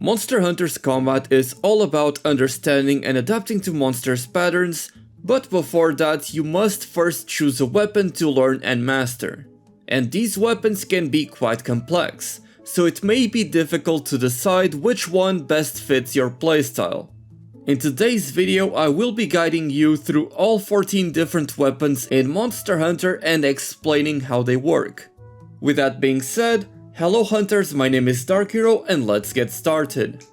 Monster Hunter's combat is all about understanding and adapting to monsters' patterns, but before that you must first choose a weapon to learn and master. And these weapons can be quite complex, so it may be difficult to decide which one best fits your playstyle. In today's video I will be guiding you through all 14 different weapons in Monster Hunter and explaining how they work. With that being said, hello hunters, my name is Dark Hero and let's get started.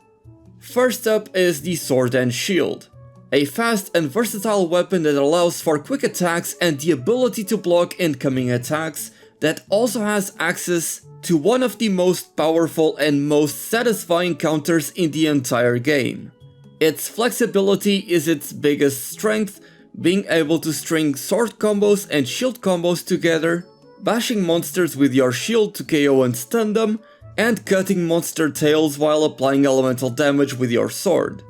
First up is the Sword and Shield. A fast and versatile weapon that allows for quick attacks and the ability to block incoming attacks, that also has access to one of the most powerful and most satisfying counters in the entire game. Its flexibility is its biggest strength, being able to string sword combos and shield combos together, bashing monsters with your shield to KO and stun them, and cutting monster tails while applying elemental damage with your sword.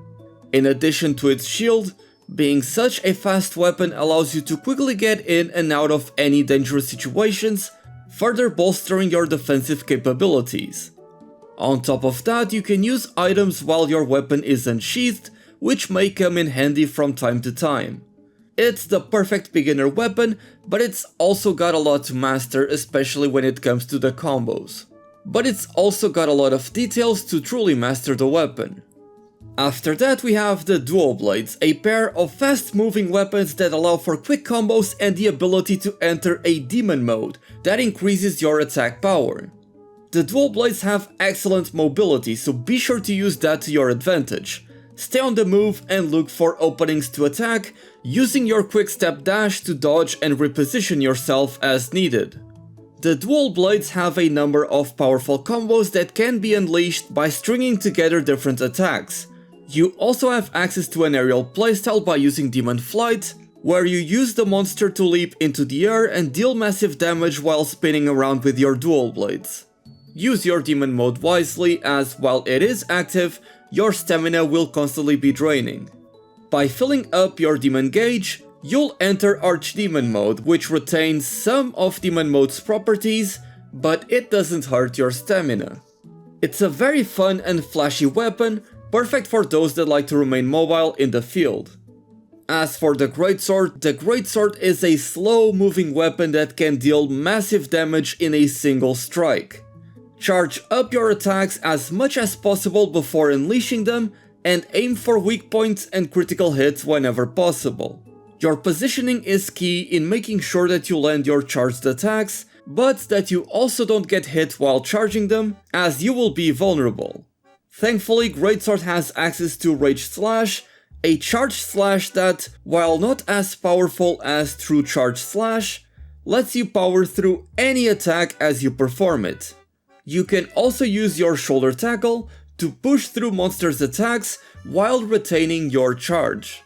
In addition to its shield, being such a fast weapon allows you to quickly get in and out of any dangerous situations, further bolstering your defensive capabilities. On top of that, you can use items while your weapon is unsheathed, which may come in handy from time to time. It's the perfect beginner weapon, but it's also got a lot to master, especially when it comes to the combos. But it's also got a lot of details to truly master the weapon. After that we have the Dual Blades, a pair of fast moving weapons that allow for quick combos and the ability to enter a demon mode that increases your attack power. The Dual Blades have excellent mobility, so be sure to use that to your advantage. Stay on the move and look for openings to attack, using your quick step dash to dodge and reposition yourself as needed. The Dual Blades have a number of powerful combos that can be unleashed by stringing together different attacks. You also have access to an aerial playstyle by using Demon Flight, where you use the monster to leap into the air and deal massive damage while spinning around with your Dual Blades. Use your demon mode wisely, as while it is active, your stamina will constantly be draining. By filling up your demon gauge, you'll enter Archdemon mode, which retains some of demon mode's properties, but it doesn't hurt your stamina. It's a very fun and flashy weapon, perfect for those that like to remain mobile in the field. As for the Greatsword is a slow-moving weapon that can deal massive damage in a single strike. Charge up your attacks as much as possible before unleashing them, and aim for weak points and critical hits whenever possible. Your positioning is key in making sure that you land your charged attacks, but that you also don't get hit while charging them, as you will be vulnerable. Thankfully, Greatsword has access to Rage Slash, a charged slash that, while not as powerful as True Charge Slash, lets you power through any attack as you perform it. You can also use your Shoulder Tackle to push through monsters' attacks while retaining your charge.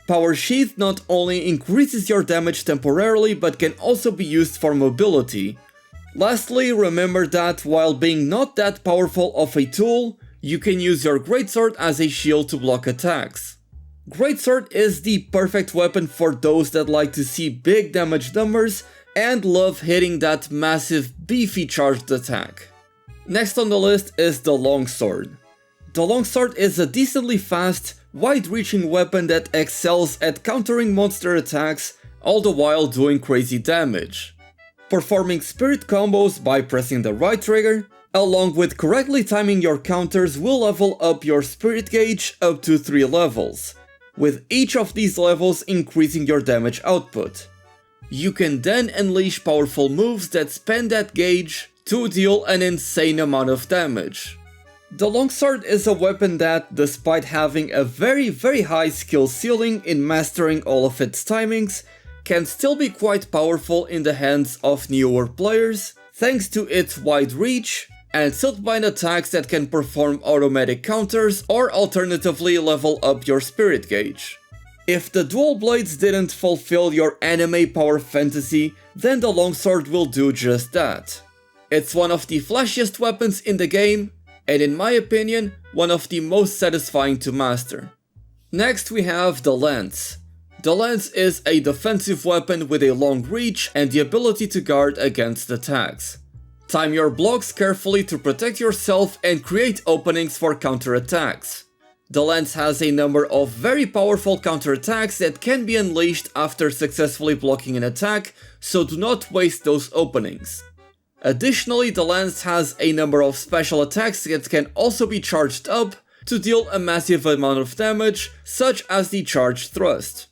Power Sheath not only increases your damage temporarily, but can also be used for mobility. Lastly, remember that while being not that powerful of a tool, you can use your Greatsword as a shield to block attacks. Greatsword is the perfect weapon for those that like to see big damage numbers and love hitting that massive beefy charged attack. Next on the list is the Longsword. The Longsword is a decently fast, wide-reaching weapon that excels at countering monster attacks, all the while doing crazy damage. Performing spirit combos by pressing the right trigger, along with correctly timing your counters, will level up your spirit gauge up to 3 levels, with each of these levels increasing your damage output. You can then unleash powerful moves that spend that gauge to deal an insane amount of damage. The Longsword is a weapon that, despite having a very high skill ceiling in mastering all of its timings, can still be quite powerful in the hands of newer players, thanks to its wide reach and siltbind attacks that can perform automatic counters or alternatively level up your spirit gauge. If the Dual Blades didn't fulfill your anime power fantasy, then the Longsword will do just that. It's one of the flashiest weapons in the game, and in my opinion, one of the most satisfying to master. Next we have the Lance. The Lance is a defensive weapon with a long reach and the ability to guard against attacks. Time your blocks carefully to protect yourself and create openings for counterattacks. The lance has a number of very powerful counterattacks that can be unleashed after successfully blocking an attack, so do not waste those openings. Additionally, the lance has a number of special attacks that can also be charged up to deal a massive amount of damage, such as the charge thrust.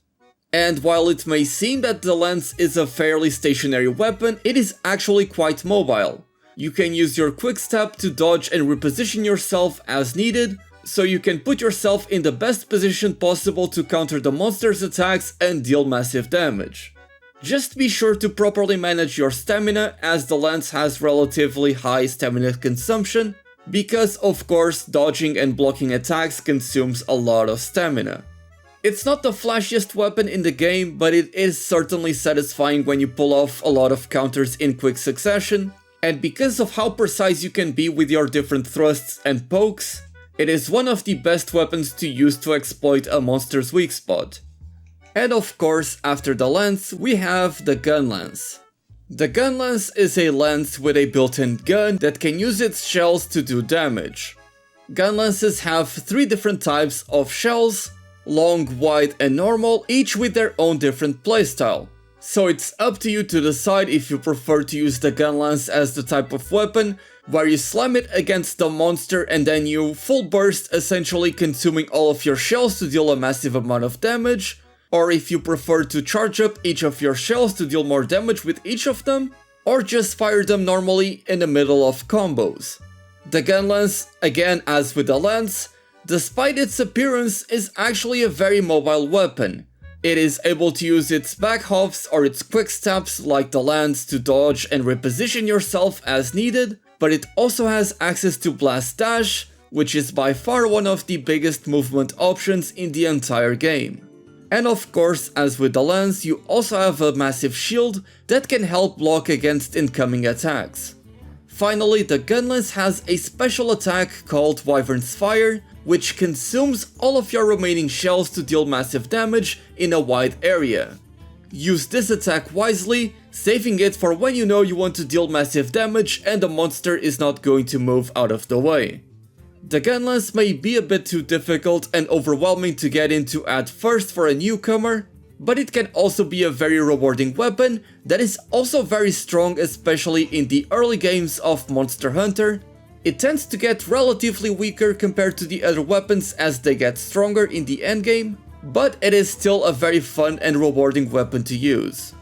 And while it may seem that the lance is a fairly stationary weapon, it is actually quite mobile. You can use your quick step to dodge and reposition yourself as needed, so you can put yourself in the best position possible to counter the monster's attacks and deal massive damage. Just be sure to properly manage your stamina, as the lance has relatively high stamina consumption, because of course dodging and blocking attacks consumes a lot of stamina. It's not the flashiest weapon in the game, but it is certainly satisfying when you pull off a lot of counters in quick succession, and because of how precise you can be with your different thrusts and pokes, it is one of the best weapons to use to exploit a monster's weak spot. And of course, after the lance, we have the Gunless. The Gunless is a lance with a built-in gun that can use its shells to do damage. Gunlenses have 3 different types of shells, long, wide and normal, each with their own different playstyle. So it's up to you to decide if you prefer to use the Gunless as the type of weapon where you slam it against the monster and then you full burst, essentially consuming all of your shells to deal a massive amount of damage, or if you prefer to charge up each of your shells to deal more damage with each of them, or just fire them normally in the middle of combos. The Gunless, again as with the lance, despite its appearance, is actually a very mobile weapon. It is able to use its back hops or its quick steps like the lance to dodge and reposition yourself as needed, but it also has access to Blast Dash, which is by far one of the biggest movement options in the entire game. And of course, as with the lance, you also have a massive shield that can help block against incoming attacks. Finally, the Gunless has a special attack called Wyvern's Fire, which consumes all of your remaining shells to deal massive damage in a wide area. Use this attack wisely, saving it for when you know you want to deal massive damage and the monster is not going to move out of the way. The Gunless may be a bit too difficult and overwhelming to get into at first for a newcomer, but it can also be a very rewarding weapon that is also very strong, especially in the early games of Monster Hunter. It tends to get relatively weaker compared to the other weapons as they get stronger in the endgame, but it is still a very fun and rewarding weapon to use.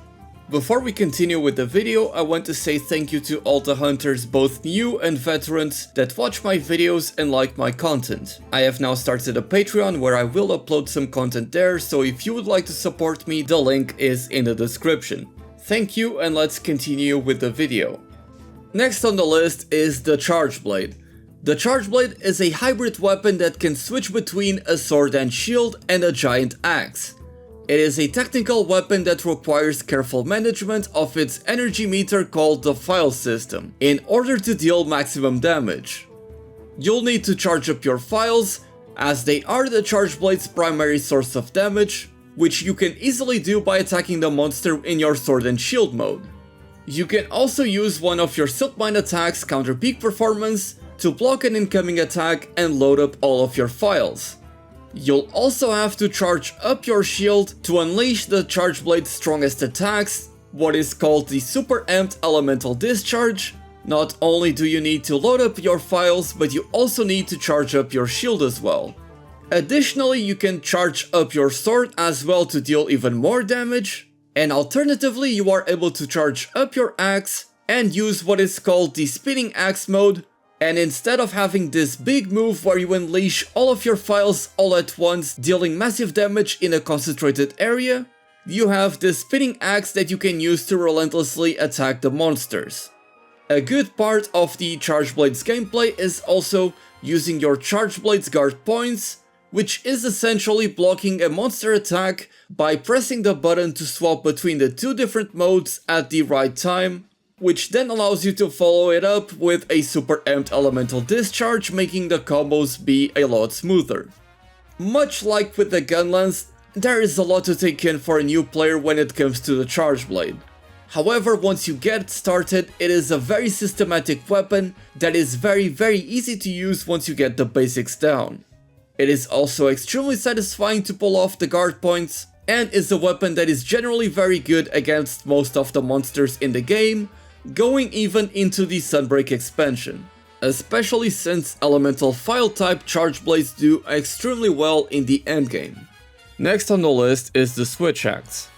Before we continue with the video, I want to say thank you to all the hunters, both new and veterans, that watch my videos and like my content. I have now started a Patreon where I will upload some content there, so if you would like to support me, the link is in the description. Thank you, and let's continue with the video. Next on the list is the Charge Blade. The Charge Blade is a hybrid weapon that can switch between a sword and shield and a giant axe. It is a technical weapon that requires careful management of its energy meter called the file system, in order to deal maximum damage. You'll need to charge up your files, as they are the Charge Blade's primary source of damage, which you can easily do by attacking the monster in your sword and shield mode. You can also use one of your Silkmine attacks, counter peak performance, to block an incoming attack and load up all of your files. You'll also have to charge up your shield to unleash the Charge Blade's strongest attacks, what is called the Super Amped Elemental Discharge. Not only do you need to load up your files, but you also need to charge up your shield as well. Additionally, you can charge up your sword as well to deal even more damage, and alternatively you are able to charge up your axe and use what is called the Spinning Axe mode. And instead of having this big move where you unleash all of your files all at once, dealing massive damage in a concentrated area, you have this spinning axe that you can use to relentlessly attack the monsters. A good part of the Charge Blade's gameplay is also using your Charge Blade's guard points, which is essentially blocking a monster attack by pressing the button to swap between the 2 different modes at the right time, which then allows you to follow it up with a Super Amped Elemental Discharge, making the combos be a lot smoother. Much like with the Gunless, there is a lot to take in for a new player when it comes to the Charge Blade. However, once you get started, it is a very systematic weapon that is very easy to use once you get the basics down. It is also extremely satisfying to pull off the guard points, and is a weapon that is generally very good against most of the monsters in the game, going even into the Sunbreak expansion, especially since elemental file type charge blades do extremely well in the endgame. Next on the list is the Switch Axe.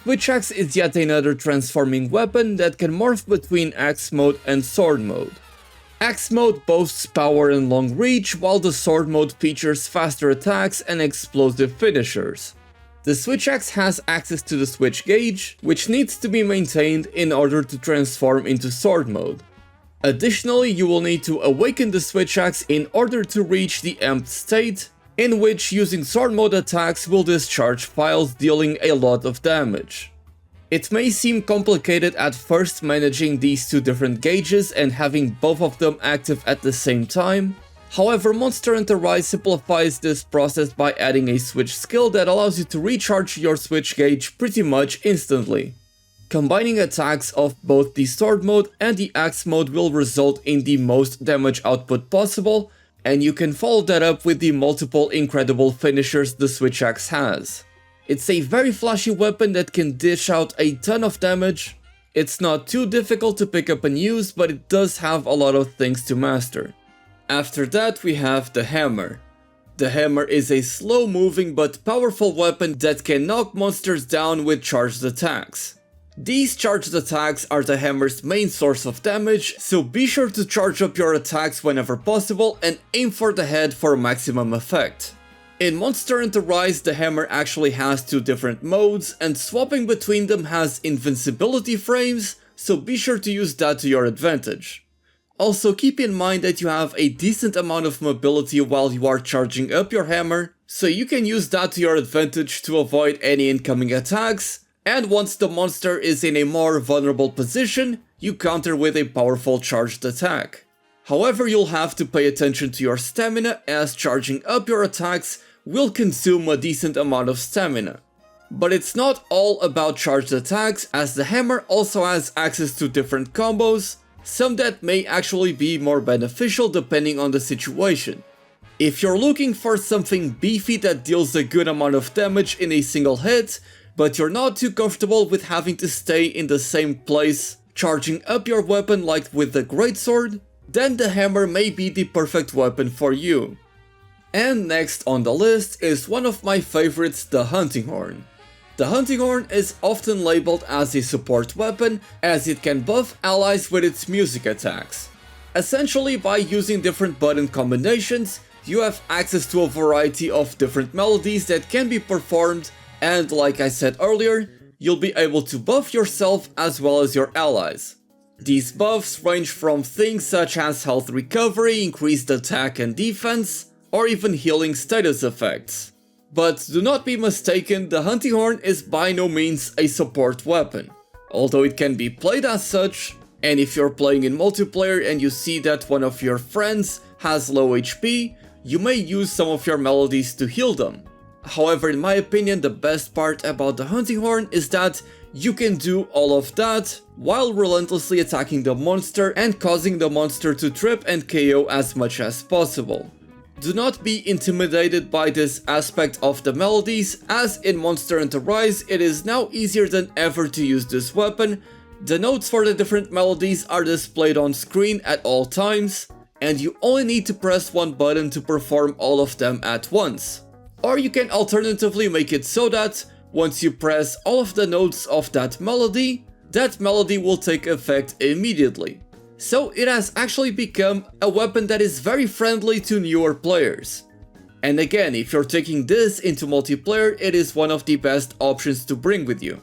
Switch Axe is yet another transforming weapon that can morph between Axe mode and Sword mode. Axe mode boasts power and long reach, while the Sword mode features faster attacks and explosive finishers. The Switch Axe has access to the switch gauge, which needs to be maintained in order to transform into Sword mode. Additionally, you will need to awaken the Switch Axe in order to reach the amped state, in which using Sword mode attacks will discharge files dealing a lot of damage. It may seem complicated at first managing these two different gauges and having both of them active at the same time. However, Monster Hunter Rise simplifies this process by adding a switch skill that allows you to recharge your switch gauge pretty much instantly. Combining attacks of both the Sword mode and the Axe mode will result in the most damage output possible, and you can follow that up with the multiple incredible finishers the Switch Axe has. It's a very flashy weapon that can dish out a ton of damage. It's not too difficult to pick up and use, but it does have a lot of things to master. After that, we have the Hammer. The Hammer is a slow-moving but powerful weapon that can knock monsters down with charged attacks. These charged attacks are the Hammer's main source of damage, so be sure to charge up your attacks whenever possible and aim for the head for maximum effect. In Monster Hunter Rise, the Hammer actually has two different modes, and swapping between them has invincibility frames, so be sure to use that to your advantage. Also, keep in mind that you have a decent amount of mobility while you are charging up your hammer, so you can use that to your advantage to avoid any incoming attacks, and once the monster is in a more vulnerable position, you counter with a powerful charged attack. However, you'll have to pay attention to your stamina, as charging up your attacks will consume a decent amount of stamina. But it's not all about charged attacks, as the hammer also has access to different combos, some that may actually be more beneficial depending on the situation. If you're looking for something beefy that deals a good amount of damage in a single hit, but you're not too comfortable with having to stay in the same place, charging up your weapon like with the Greatsword, then the hammer may be the perfect weapon for you. And next on the list is one of my favorites, the Hunting Horn. The Hunting Horn is often labeled as a support weapon, as it can buff allies with its music attacks. Essentially, by using different button combinations, you have access to a variety of different melodies that can be performed, and like I said earlier, you'll be able to buff yourself as well as your allies. These buffs range from things such as health recovery, increased attack and defense, or even healing status effects. But do not be mistaken, the Hunting Horn is by no means a support weapon, although it can be played as such, and if you're playing in multiplayer and you see that one of your friends has low HP, you may use some of your melodies to heal them. However, in my opinion, the best part about the Hunting Horn is that you can do all of that while relentlessly attacking the monster and causing the monster to trip and KO as much as possible. Do not be intimidated by this aspect of the melodies, as in Monster Hunter Rise it is now easier than ever to use this weapon. The notes for the different melodies are displayed on screen at all times, and you only need to press one button to perform all of them at once. Or you can alternatively make it so that once you press all of the notes of that melody will take effect immediately. So it has actually become a weapon that is very friendly to newer players. And again, if you're taking this into multiplayer, it is one of the best options to bring with you.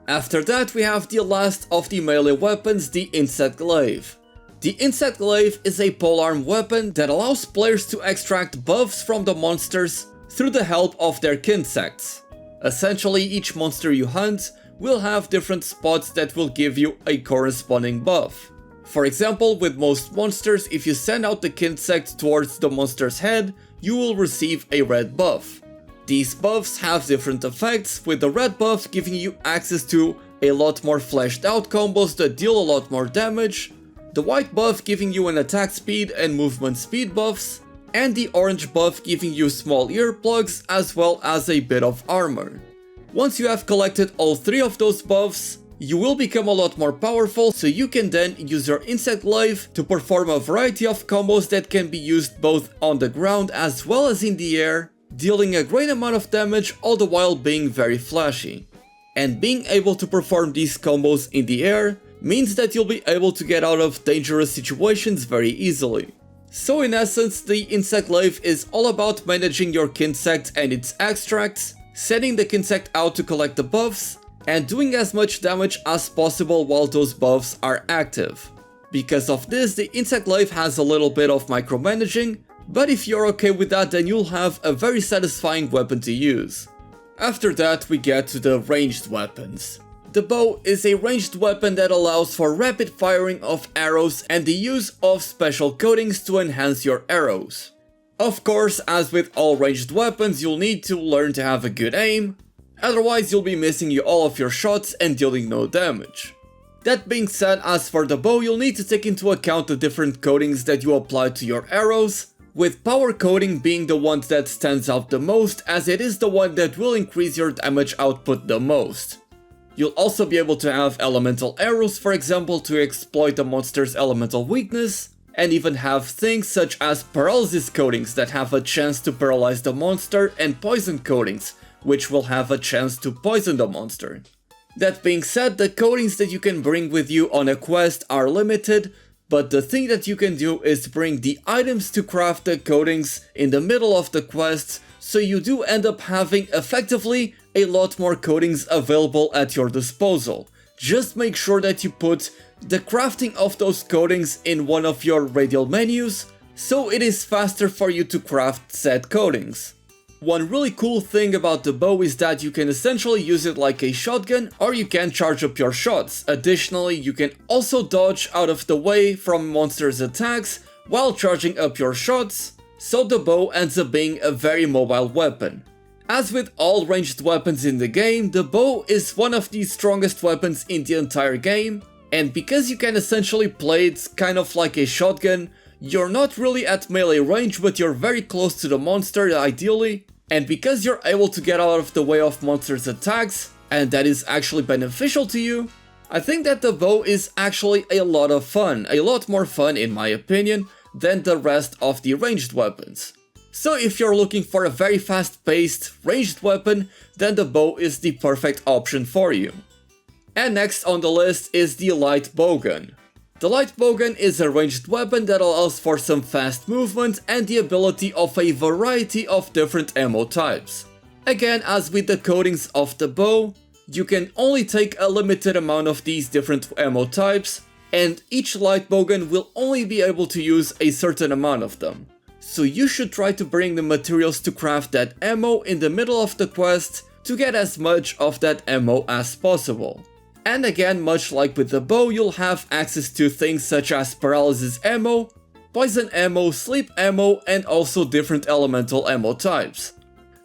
After that, we have the last of the melee weapons, the Insect Glaive. The Insect Glaive is a polearm weapon that allows players to extract buffs from the monsters through the help of their kinsects. Essentially, each monster you hunt will have different spots that will give you a corresponding buff. For example, with most monsters, if you send out the kinsect towards the monster's head, you will receive a red buff. These buffs have different effects, with the red buff giving you access to a lot more fleshed out combos that deal a lot more damage, the white buff giving you an attack speed and movement speed buffs, and the orange buff giving you small earplugs as well as a bit of armor. Once you have collected all 3 of those buffs, you will become a lot more powerful, so you can then use your insect glaive to perform a variety of combos that can be used both on the ground as well as in the air, dealing a great amount of damage all the while being very flashy. And being able to perform these combos in the air means that you'll be able to get out of dangerous situations very easily. So in essence, the insect glaive is all about managing your kinsect and its extracts, sending the kinsect out to collect the buffs, and doing as much damage as possible while those buffs are active. Because of this, the insect glaive has a little bit of micromanaging, but if you're okay with that, then you'll have a very satisfying weapon to use. After that, we get to the ranged weapons. The bow is a ranged weapon that allows for rapid firing of arrows and the use of special coatings to enhance your arrows. Of course, as with all ranged weapons, you'll need to learn to have a good aim, otherwise you'll be missing all of your shots and dealing no damage. That being said, as for the bow, you'll need to take into account the different coatings that you apply to your arrows, with power coating being the one that stands out the most, as it is the one that will increase your damage output the most. You'll also be able to have elemental arrows, for example, to exploit the monster's elemental weakness, and even have things such as paralysis coatings that have a chance to paralyze the monster, and poison coatings, which will have a chance to poison the monster. That being said, the coatings that you can bring with you on a quest are limited, but the thing that you can do is bring the items to craft the coatings in the middle of the quest, so you do end up having effectively a lot more coatings available at your disposal. Just make sure that you put the crafting of those coatings in one of your radial menus, so it is faster for you to craft said coatings. One really cool thing about the bow is that you can essentially use it like a shotgun, or you can charge up your shots. Additionally, you can also dodge out of the way from monsters' attacks while charging up your shots, so the bow ends up being a very mobile weapon. As with all ranged weapons in the game, the bow is one of the strongest weapons in the entire game, and because you can essentially play it kind of like a shotgun, you're not really at melee range, but you're very close to the monster ideally, and because you're able to get out of the way of monsters' attacks, and that is actually beneficial to you, I think that the bow is actually a lot of fun, a lot more fun in my opinion, than the rest of the ranged weapons. So if you're looking for a very fast-paced ranged weapon, then the bow is the perfect option for you. And next on the list is the light bowgun. The light bowgun is a ranged weapon that allows for some fast movement and the ability of a variety of different ammo types. Again, as with the coatings of the bow, you can only take a limited amount of these different ammo types, and each light bowgun will only be able to use a certain amount of them. So you should try to bring the materials to craft that ammo in the middle of the quest to get as much of that ammo as possible. And again, much like with the bow, you'll have access to things such as paralysis ammo, poison ammo, sleep ammo, and also different elemental ammo types.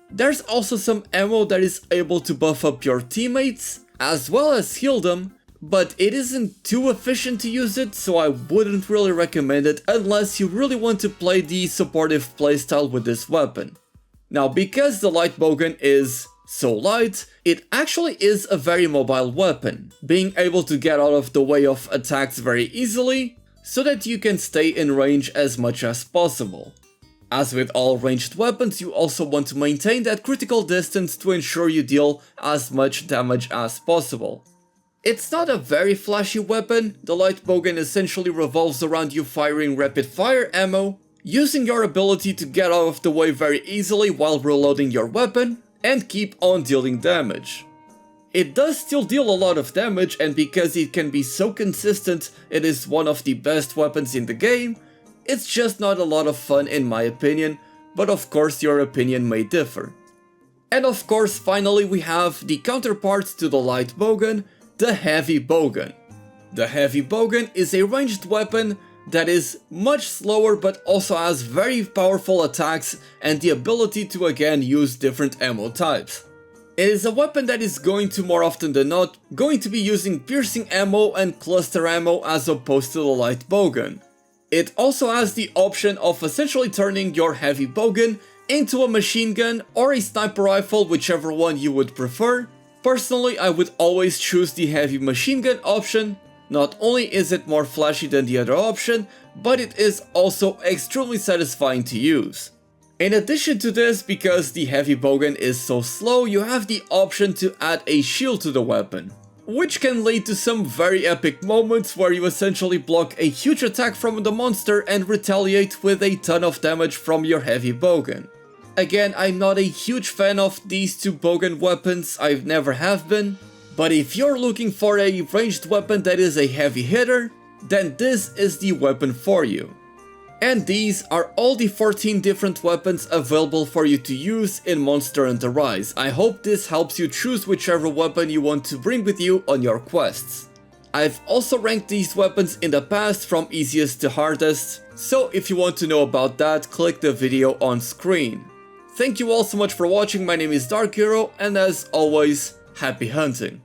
There's also some ammo that is able to buff up your teammates, as well as heal them, but it isn't too efficient to use it, so I wouldn't really recommend it unless you really want to play the supportive playstyle with this weapon. Now, because the light bowgun is so light, it actually is a very mobile weapon, being able to get out of the way of attacks very easily, so that you can stay in range as much as possible. As with all ranged weapons, you also want to maintain that critical distance to ensure you deal as much damage as possible. It's not a very flashy weapon. The light bowgun essentially revolves around you firing rapid fire ammo, using your ability to get out of the way very easily while reloading your weapon, and keep on dealing damage. It does still deal a lot of damage, and because it can be so consistent, it is one of the best weapons in the game. It's just not a lot of fun in my opinion, but of course your opinion may differ. And of course, finally we have the counterpart to the light bowgun, the heavy bowgun. The heavy bowgun is a ranged weapon that is much slower but also has very powerful attacks and the ability to again use different ammo types. It is a weapon that is going to, more often than not, going to be using piercing ammo and cluster ammo as opposed to the light Bogan. It also has the option of essentially turning your heavy Bogan into a machine gun or a sniper rifle, whichever one you would prefer. Personally, I would always choose the heavy machine gun option. Not only is it more flashy than the other option, but it is also extremely satisfying to use. In addition to this, because the heavy Bogan is so slow, you have the option to add a shield to the weapon, which can lead to some very epic moments where you essentially block a huge attack from the monster and retaliate with a ton of damage from your heavy Bogan. Again, I'm not a huge fan of these two Bogan weapons, I never have been, but if you're looking for a ranged weapon that is a heavy hitter, then this is the weapon for you. And these are all the 14 different weapons available for you to use in Monster Hunter Rise. I hope this helps you choose whichever weapon you want to bring with you on your quests. I've also ranked these weapons in the past from easiest to hardest, so if you want to know about that, click the video on screen. Thank you all so much for watching, my name is Dark Hero, and as always, happy hunting!